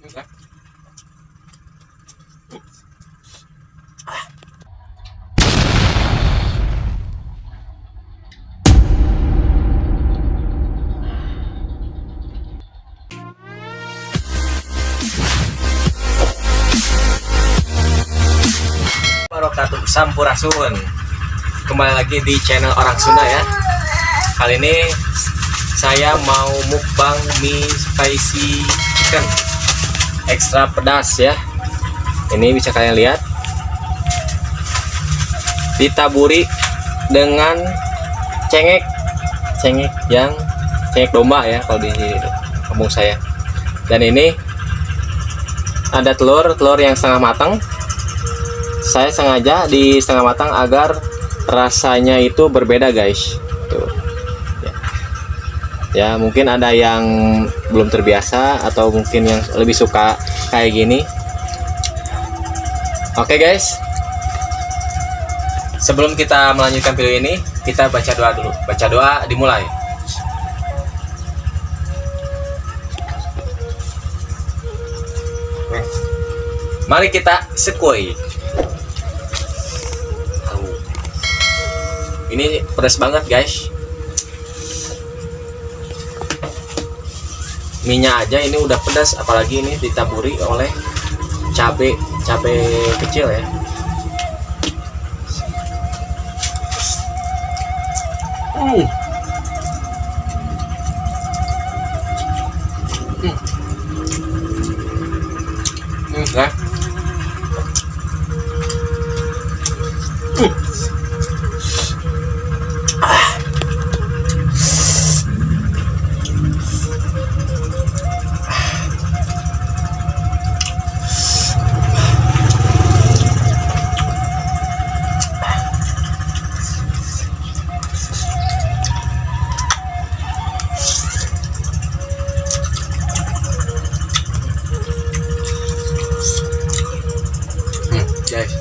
Wabarakatuh, sampurasun. Kembali lagi di channel Orang Sunda ya. Kali ini saya mau mukbang mie spicy chicken ekstra pedas ya. Ini bisa kalian lihat, ditaburi dengan cengek yang cengek domba ya kalau di kampung saya. Dan ini ada telur yang setengah matang. Saya sengaja di setengah matang agar rasanya itu berbeda guys. Tuh. Ya mungkin ada yang belum terbiasa atau mungkin yang lebih suka kayak gini. Oke guys, sebelum kita melanjutkan video ini, kita baca doa dulu. Baca doa dimulai. Mari kita sekoi. Ini pedas banget guys. Minyak aja ini udah pedas, apalagi ini ditaburi oleh cabai kecil ya. Ya. Guys.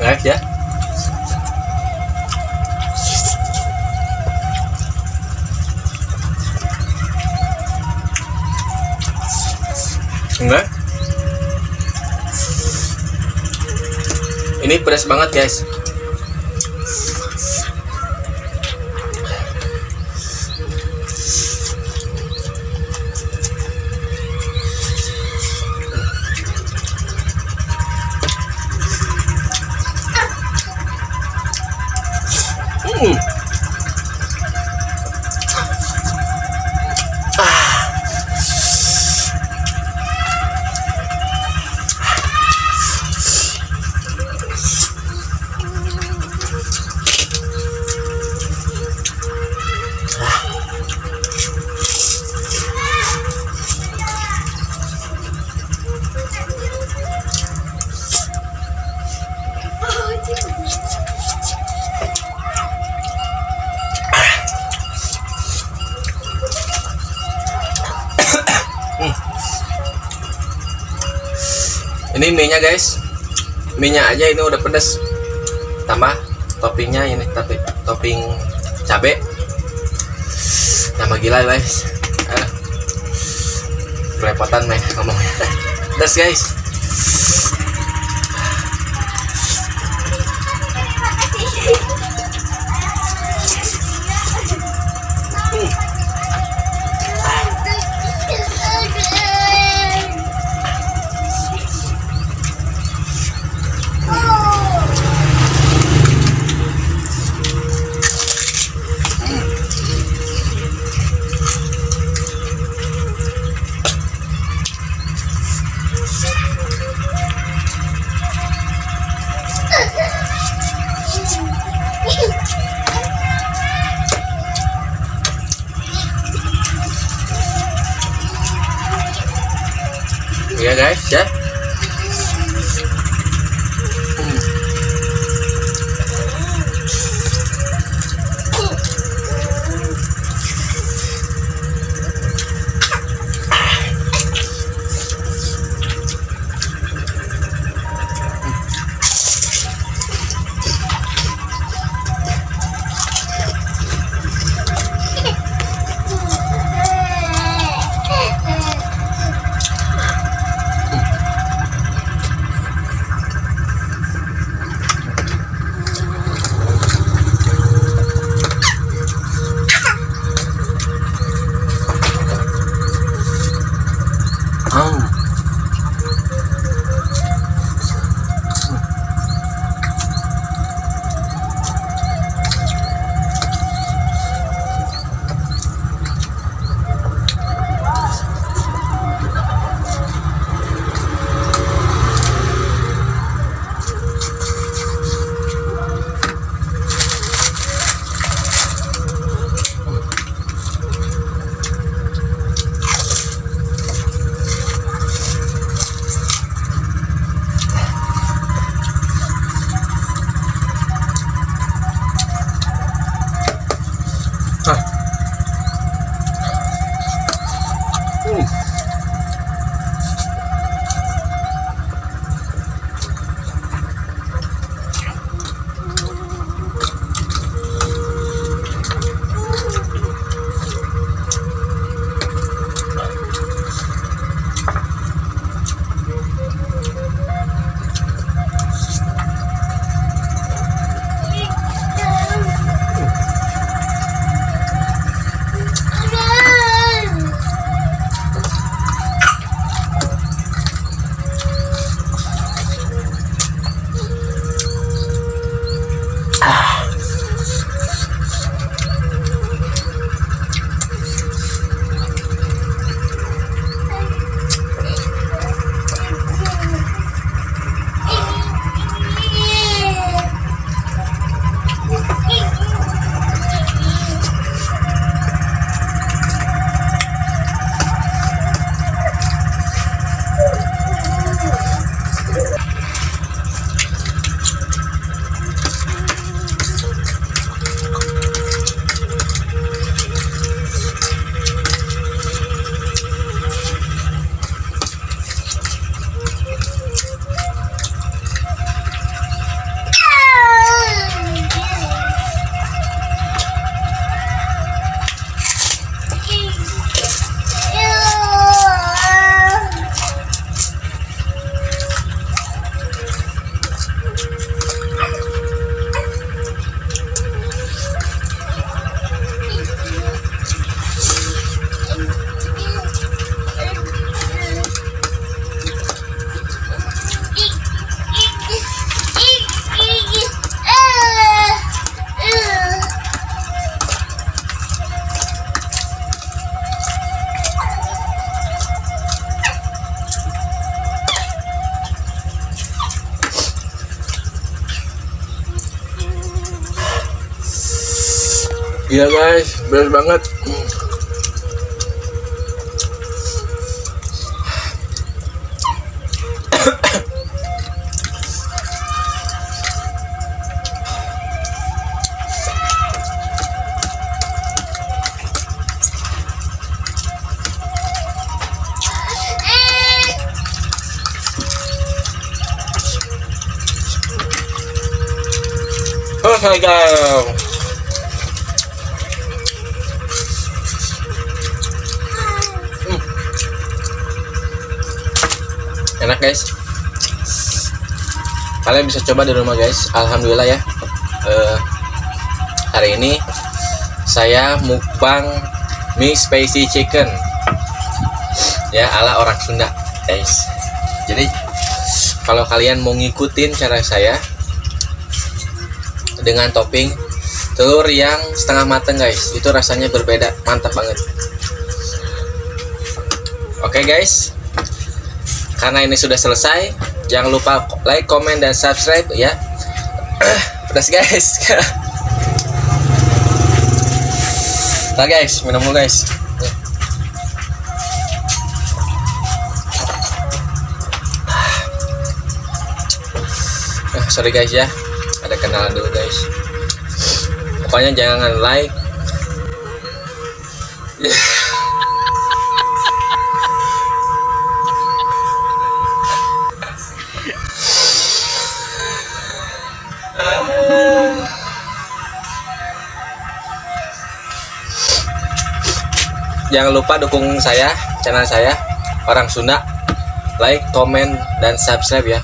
Guys ya. Enggak. Ini pedas banget guys. Ini mie-nya guys, mie-nya aja ini udah pedas, tambah toppingnya ini, tapi topping cabe, tambah gila guys. Kerepotan meh ngomongnya. Pedas guys. Iya guys, beres banget. Oke guys. Enak guys. Kalian bisa coba di rumah guys. Alhamdulillah ya. Hari ini saya mukbang mie spicy chicken. Ya, ala orang Sunda guys. Jadi kalau kalian mau ngikutin cara saya dengan topping telur yang setengah matang guys, itu rasanya berbeda, mantap banget. Oke guys, karena ini sudah selesai, jangan lupa like, comment, dan subscribe ya. Pedas guys. Nah guys, minum dulu guys. Sorry guys ya, ada kenalan dulu guys. Pokoknya jangan like, jangan lupa dukung saya, channel saya Orang Sunda, like, comment, dan subscribe ya,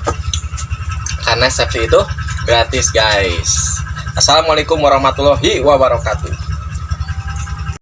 karena subscribe itu gratis guys. Assalamualaikum warahmatullahi wabarakatuh.